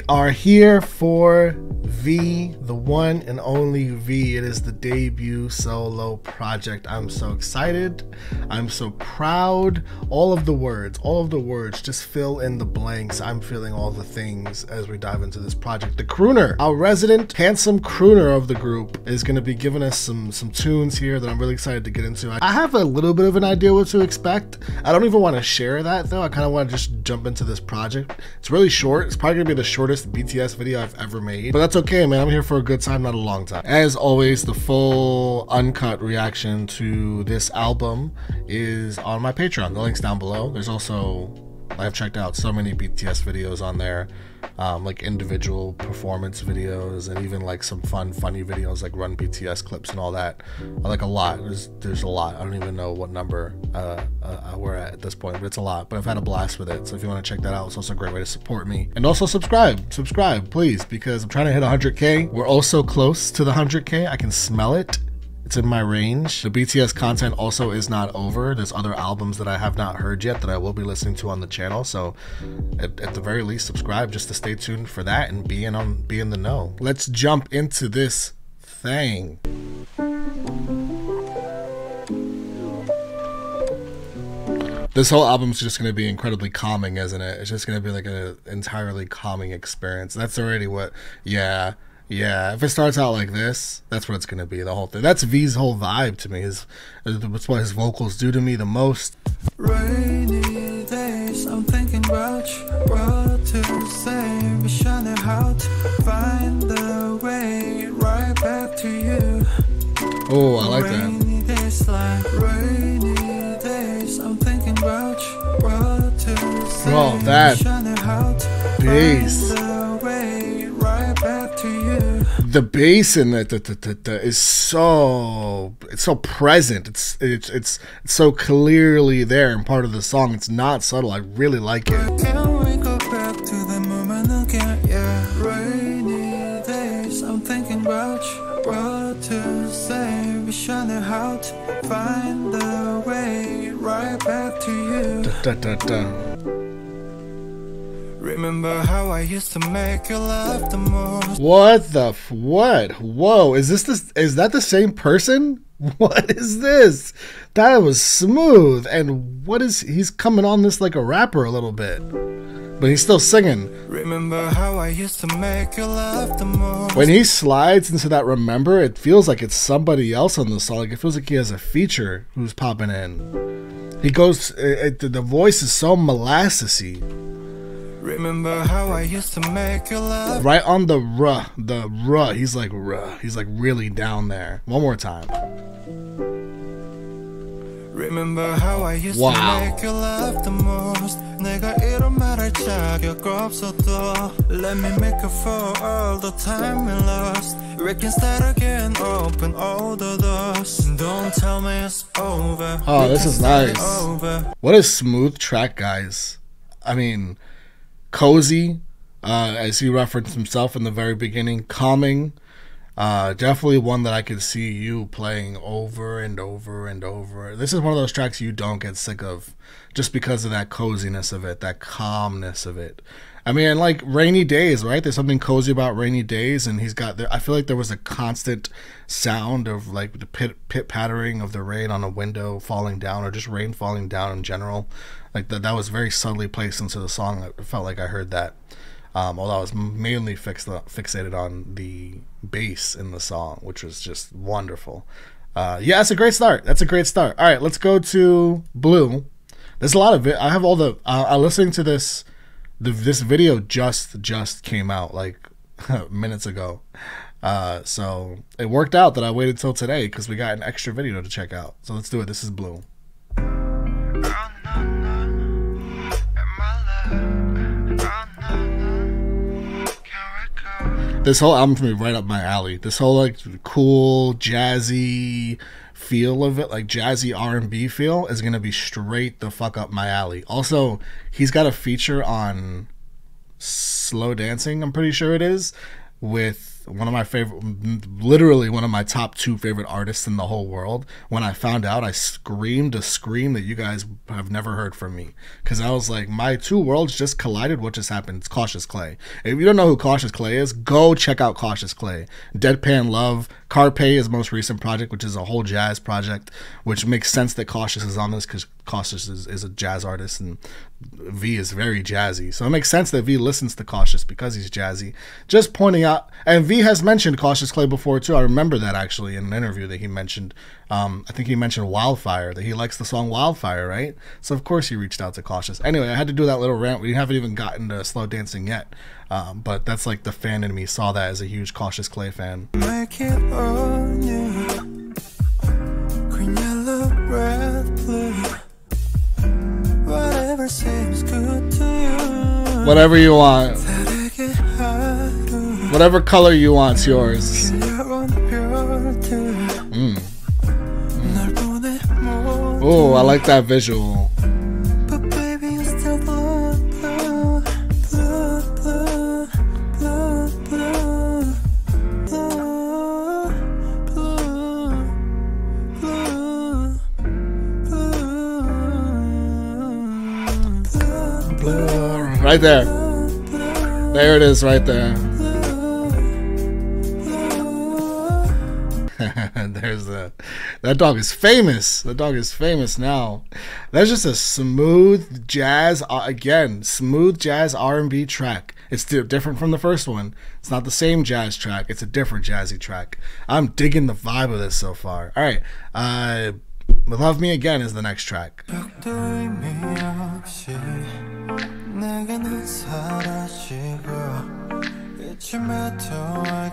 are here for V, the one and only V. It is the debut solo project. I'm so excited. I'm so proud. All of the words, just fill in the blanks. I'm feeling all the things as we dive into this project. The crooner, our resident handsome crooner of the group, is going to be giving us some tunes here that I'm really excited to get into. I have a little bit of an idea what to expect. I don't even want to share that though. I kind of want to just jump into this project. It's really short. It's probably going to be the shortest BTS video I've ever made, but that's okay, man. I'm here for a good time, not a long time. As always, the full uncut reaction to this album is on my Patreon. The link's down below. There's also, I've checked out so many BTS videos on there, like individual performance videos and even like some funny videos like run BTS clips and all that. I like a lot. There's a lot. I don't even know what number we're at this point, but it's a lot. But I've had a blast with it. So if you want to check that out, it's also a great way to support me. And also subscribe, please, because I'm trying to hit 100K. We're also close to the 100K. I can smell it. It's in my range. The BTS content also is not over. There's other albums that I have not heard yet that I will be listening to on the channel. So at the very least, subscribe just to stay tuned for that and be in the know. Let's jump into this thing. This whole album's just going to be incredibly calming, isn't it? It's just going to be like an entirely calming experience. That's already what, yeah, if it starts out like this, that's what it's going to be, the whole thing. That's V's whole vibe to me. That's what his vocals do to me the most. Rainy days, I'm thinking about you, what to say, wish I knew how to find the way right back to you. Oh, I like that. Rainy days, like rainy days, I'm thinking about you, what to say, oh, that wish I knew how to bass. find the way right back to you. The bass in it is so present. It's so clearly there and part of the song. It's not subtle. I really like it. Can we go back to the moment again? Yeah, rainy days, I'm thinking about you, what to say, wish I knew how to find the way right back to you. Remember how I used to make you laugh the most? What the what? Whoa, is that the same person? What is this? That was smooth. And what is, he's coming on this like a rapper a little bit, but he's still singing. Remember how I used to make you laugh the most? When he slides into that remember, it feels like it's somebody else on the song. Like it feels like he has a feature who's popping in. He goes, the voice is so molassesy. Remember how I used to make you laugh? Right on the ruh, he's like really down there. One more time. Remember how I used to make you laugh the most? 내가 이런 말할 자격 없어도 let me make up for all the time we lost. We can start again, open all the doors. Don't tell me it's over. Oh, this is nice. What a smooth track, guys. I mean, cozy, as he referenced himself in the very beginning, calming, definitely one that I could see you playing over and over and over. This is one of those tracks you don't get sick of just because of that coziness of it, that calmness of it. I mean, like rainy days, right? There's something cozy about rainy days, and he's got, I feel like there was a constant sound of like the pit pattering of the rain on a window falling down, or just rain falling down in general. Like that was very subtly placed into the song. I felt like I heard that. Although I was mainly fixated on the bass in the song, which was just wonderful. Yeah, that's a great start. That's a great start. All right, let's go to Blue. There's a lot of it. I have all the. I'm listening to this. This video just came out like minutes ago. So it worked out that I waited till today because we got an extra video to check out. So let's do it. This is Blue. This whole album's gonna be right up my alley. This whole like cool jazzy feel of it, like jazzy R&B feel, is gonna be straight the fuck up my alley. Also, he's got a feature on Slow Dancing, I'm pretty sure it is, with one of my favorite, literally one of my top 2 favorite artists in the whole world. When I found out, I screamed a scream that you guys have never heard from me, because I was like, my 2 worlds just collided. What just happened? It's Cautious Clay. If you don't know who Cautious Clay is, go check out Cautious Clay. Deadpan Love, Carpe, his most recent project, which is a whole jazz project, which makes sense that Cautious is on this because Cautious is a jazz artist and V is very jazzy. So it makes sense that V listens to Cautious because he's jazzy. Just pointing out, and V has mentioned Cautious Clay before too. I remember that actually in an interview that he mentioned. I think he mentioned Wildfire, that he likes the song Wildfire, right? So of course he reached out to Cautious. Anyway, I had to do that little rant. We haven't even gotten to Slow Dancing yet. But that's like the fan in me saw that as a huge Cautious Clay fan. Make it on you. Green, yellow, red, blue. Whatever seems good to you. Whatever you want. Whatever color you want's yours. Oh, I like that visual. But baby, you still blue, blue, blue, blue, blue, blue, blue, blue, blue. Right there. There it is right there. There's that dog is famous. The dog is famous now. That's just a smooth jazz, again, smooth jazz R&B track. It's different from the first one. It's not the same jazz track. It's a different jazzy track. I'm digging the vibe of this so far. All right. Love Me Again is the next track. I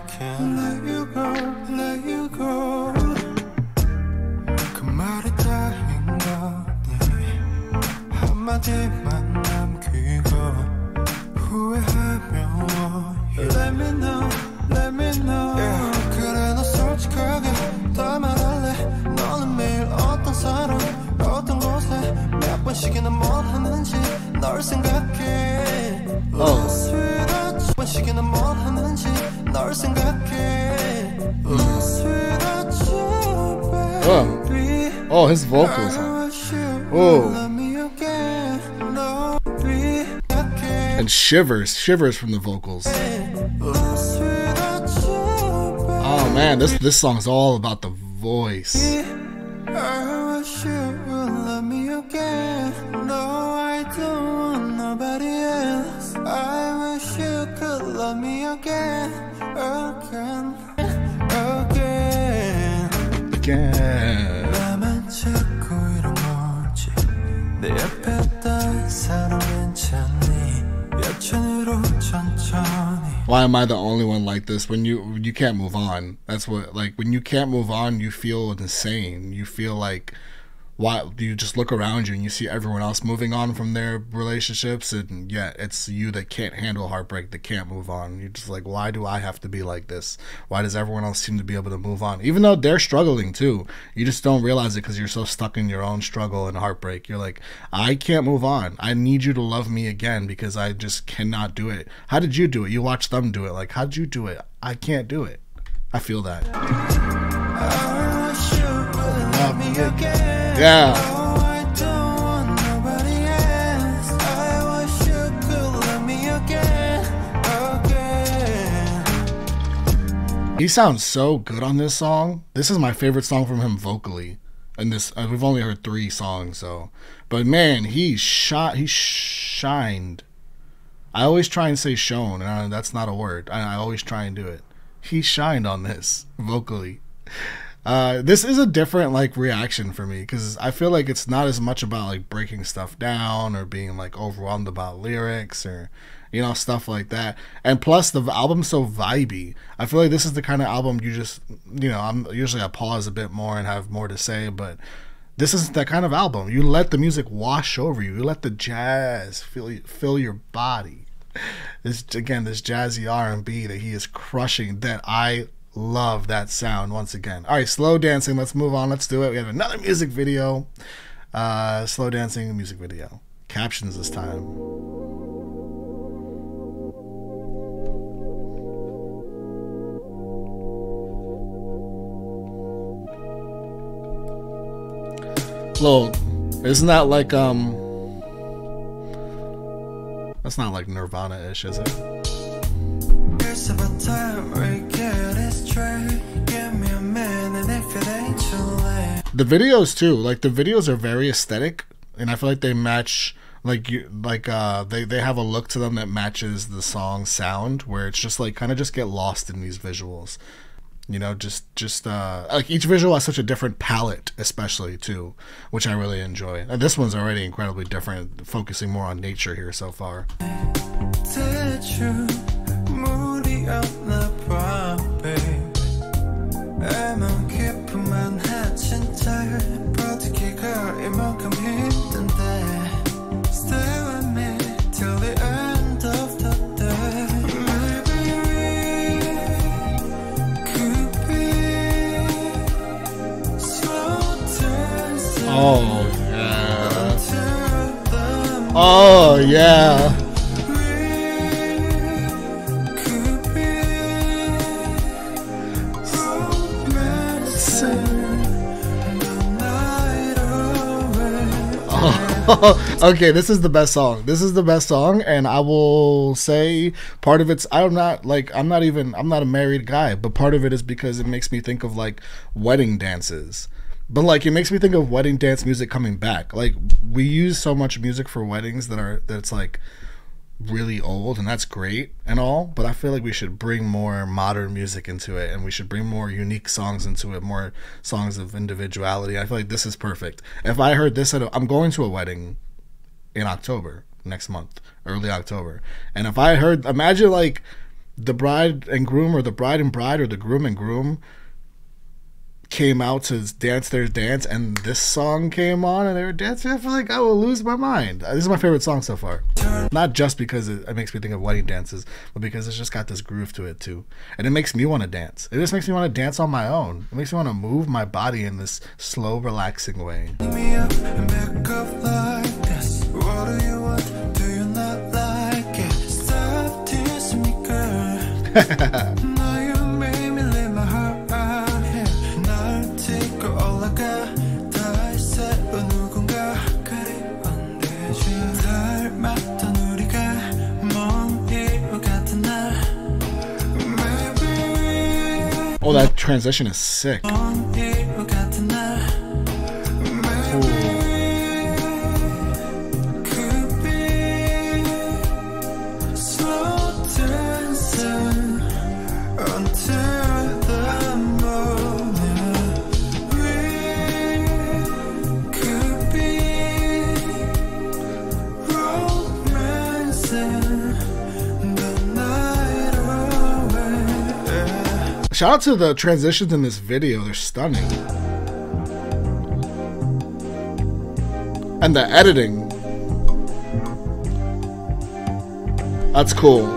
can't let you go, let you go. 그 말이 다인 거니 한마디만 남기고 후회하며 Let me know, let me know. 그래 너 솔직하게 다 말할래. 너는 매일 어떤 사람 어떤 곳에 몇 번씩이나 뭘 하는지 널 생각해. 번씩이나 뭘 하는지 널 생각해. Oh, his vocals. Oh. And shivers from the vocals. Oh man, this song's all about the voice. 나만 찾고 이런 거지. 내 옆에 딴 사람 괜찮니? 여천으로 천천히. Why am I the only one like this? When you can't move on. That's what, like, when you can't move on, you feel insane. You feel like, why you just look around you and you see everyone else moving on from their relationships, and yet it's you that can't handle heartbreak, that can't move on. You're just like, why do I have to be like this? Why does everyone else seem to be able to move on, even though they're struggling too? You just don't realize it because you're so stuck in your own struggle and heartbreak. You're like, I can't move on. I need you to love me again because I just cannot do it. How did you do it? You watch them do it. Like, how did you do it? I can't do it. I feel that. Love me again. Yeah. He sounds so good on this song. This is my favorite song from him vocally. And this, we've only heard 3 songs, so. But man, he shined. I always try and say shone, and that's not a word. I always try and do it. He shined on this vocally. This is a different like reaction for me because I feel like it's not as much about like breaking stuff down or being like overwhelmed about lyrics or, you know, stuff like that. And plus the album's so vibey. I feel like this is the kind of album you just, you know, I pause a bit more and have more to say, but this isn't that kind of album. You let the music wash over you. You let the jazz fill your body. This jazzy R&B that he is crushing, that I love that sound once again. All right, Slow Dancing. Let's move on. Let's do it. We have another music video. Slow Dancing music video. Captions this time. slow. Isn't that like that's not like Nirvana-ish, is it? The videos too, like the videos are very aesthetic, and I feel like they match, like they have a look to them that matches the song sound, where it's just like kind of just get lost in these visuals. You know, just like each visual has such a different palette, especially too, which I really enjoy. And this one's already incredibly different, focusing more on nature here so far. Oh yeah. Oh yeah. Oh, okay, this is the best song. This is the best song, and I will say part of it's, I'm not a married guy, but part of it is because it makes me think of like wedding dances. But like it makes me think of wedding dance music coming back. Like we use so much music for weddings that's like really old, and that's great and all, but I feel like we should bring more modern music into it, and we should bring more unique songs into it, more songs of individuality. I feel like this is perfect. If I heard this I'm going to a wedding in October, next month, early October, and if I heard, imagine like the bride and groom, or the bride and bride, or the groom and groom came out to dance their dance, and this song came on and they were dancing, I feel like I will lose my mind. This is my favorite song so far. Not just because it makes me think of wedding dances, but because it's just got this groove to it too. And it makes me want to dance. It just makes me want to dance on my own. It makes me want to move my body in this slow, relaxing way. Oh, that transition is sick. Shout out to the transitions in this video, they're stunning. And the editing. That's cool.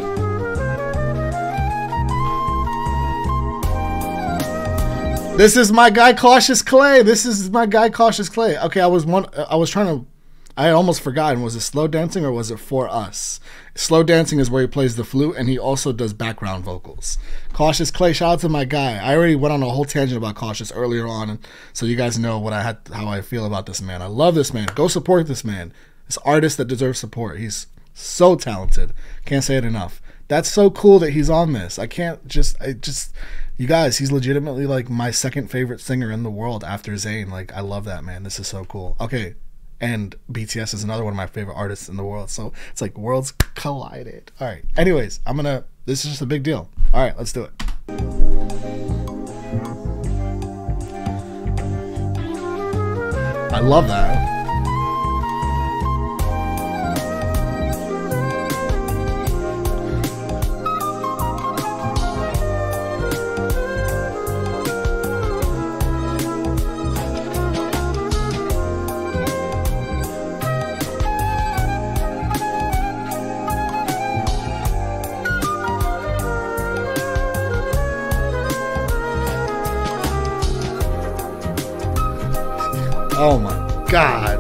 This is my guy Cautious Clay. This is my guy Cautious Clay. Okay, I had almost forgotten, was it slow dancing or was it For Us? Slow dancing is where he plays the flute, and he also does background vocals. Cautious Clay, shout out to my guy. I already went on a whole tangent about Cautious earlier on, so you guys know how I feel about this man. I love this man. Go support this man. This artist that deserves support. He's so talented. Can't say it enough. That's so cool that he's on this. You guys, he's legitimately like my second favorite singer in the world after Zayn. Like, I love that man. This is so cool. Okay. And BTS is another one of my favorite artists in the world. So it's like worlds collided. All right. Anyways, this is just a big deal. All right, let's do it. I love that. Oh my God.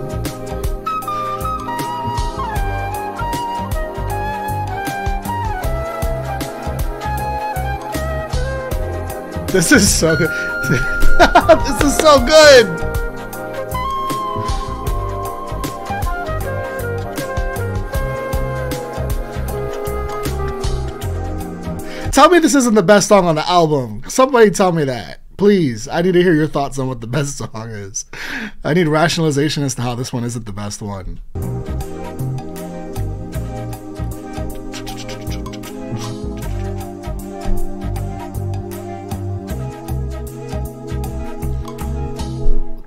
This is so good. This is so good. Tell me this isn't the best song on the album. Somebody tell me that. Please. I need to hear your thoughts on what the best song is. I need rationalization as to how this one isn't the best one.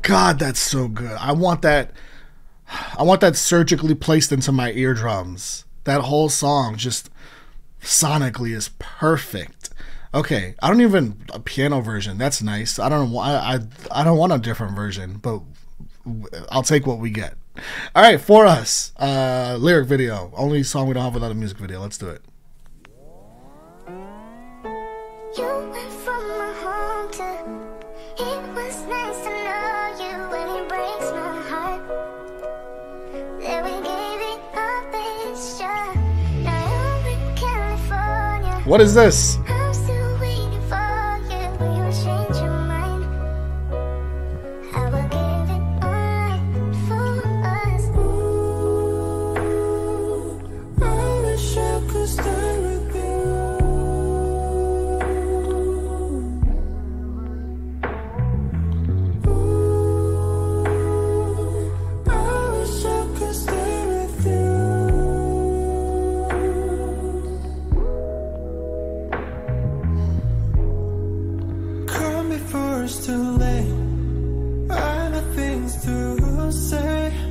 God, that's so good. I want that surgically placed into my eardrums. That whole song just sonically is perfect. Okay, I don't even a piano version. That's nice. I don't want a different version, but I'll take what we get. All right, For Us, lyric video. Only song we don't have without a music video. Let's do it. You went from my home to it was nice to know you, and it breaks my heart that we gave it a best shot. Now you're in California. What is this? I'm still waiting for you. Will you change your mind? I will give it all for us. Ooh, I wish I could stay with you.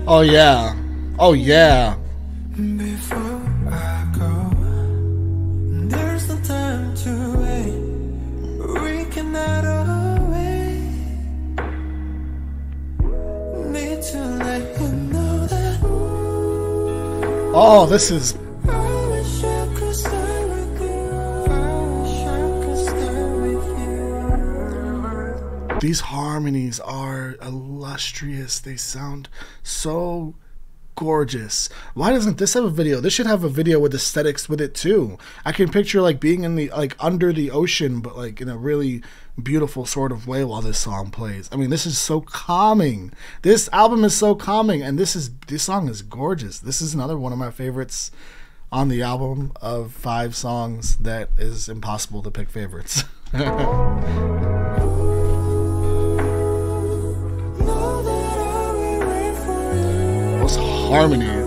Oh yeah. Oh yeah. Before I go, there's no time to wait. We cannot away. Need to let you know that. Oh, this is. I wish I could stay with you. I wish I could stay with you. These harmonies are illustrious. They sound so gorgeous. Why doesn't this have a video? This should have a video with aesthetics with it too. I can picture like being in the like under the ocean, but like in a really beautiful sort of way while this song plays. I mean, this is so calming. This album is so calming, and this song is gorgeous. This is another one of my favorites on the album of 5 songs that is impossible to pick favorites. Those harmonies.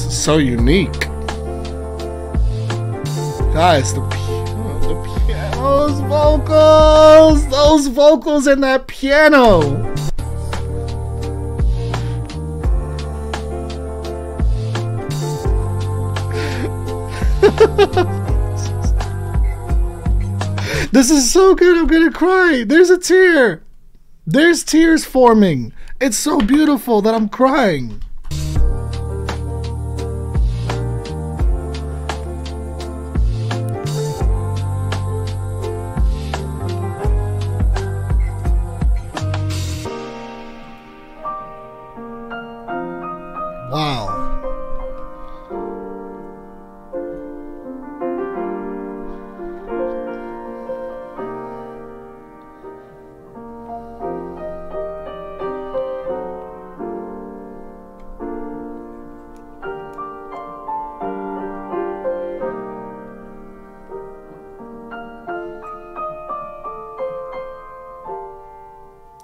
So unique, guys. The piano's vocals, those vocals and that piano. This is so good. I'm gonna cry. There's a tear. There's tears forming. It's so beautiful that I'm crying. Wow.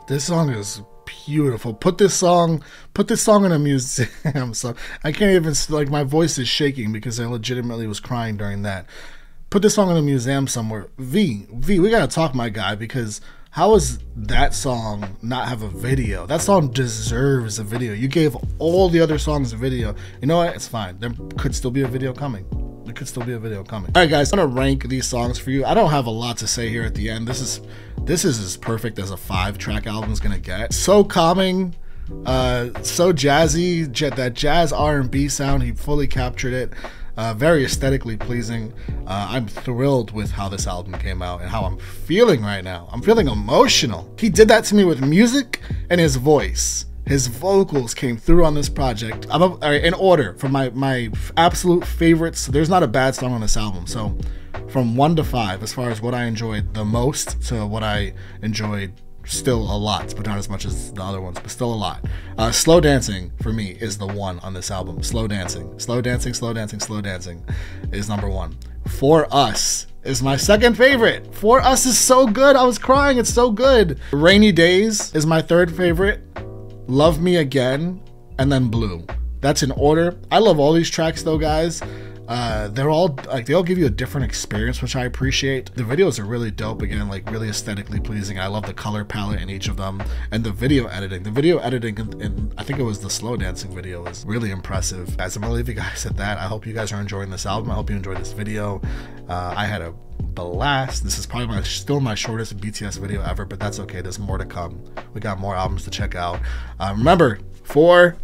This song is beautiful. Put this song in a museum. So I can't even, like, my voice is shaking because I legitimately was crying during that. Put this song in a museum somewhere. V, we gotta talk, my guy, because how does that song not have a video? That song deserves a video. You gave all the other songs a video. You know what? It's fine. There could still be a video coming. There could still be a video coming. All right, guys, I'm gonna rank these songs for you. I don't have a lot to say here at the end. This is as perfect as a 5-track album is gonna get. So calming, so jazzy, that jazz R&B sound. He fully captured it. very aesthetically pleasing. I'm thrilled with how this album came out and how I'm feeling right now. I'm feeling emotional. He did that to me with music and his voice. His vocals came through on this project. All right, in order from my absolute favorites. There's not a bad song on this album. So from 1 to 5, as far as what I enjoyed the most to what I enjoyed still a lot, but not as much as the other ones, but still a lot. Slow Dancing for me is the 1 on this album. Slow Dancing, Slow Dancing, Slow Dancing, Slow Dancing is number 1. For Us is my second favorite. For Us is so good. I was crying. It's so good. Rainy Days is my 3rd favorite. Love Me Again, and then Blue. That's in order. I love all these tracks though, guys. They're all like, they all give you a different experience, which I appreciate. The videos are really dope, again, like really aesthetically pleasing. I love the color palette in each of them, and the video editing in I think it was the Slow Dancing video, is really impressive. Guys, I'm gonna leave you guys at that. I hope you guys are enjoying this album. I hope you enjoyed this video. I had a blast. This is probably still my shortest BTS video ever, but that's okay. There's more to come. We got more albums to check out. Remember, for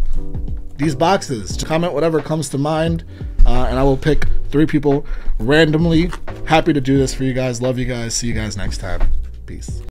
these boxes, to comment whatever comes to mind, and I will pick 3 people randomly. Happy to do this for you guys. Love you guys. See you guys next time. Peace.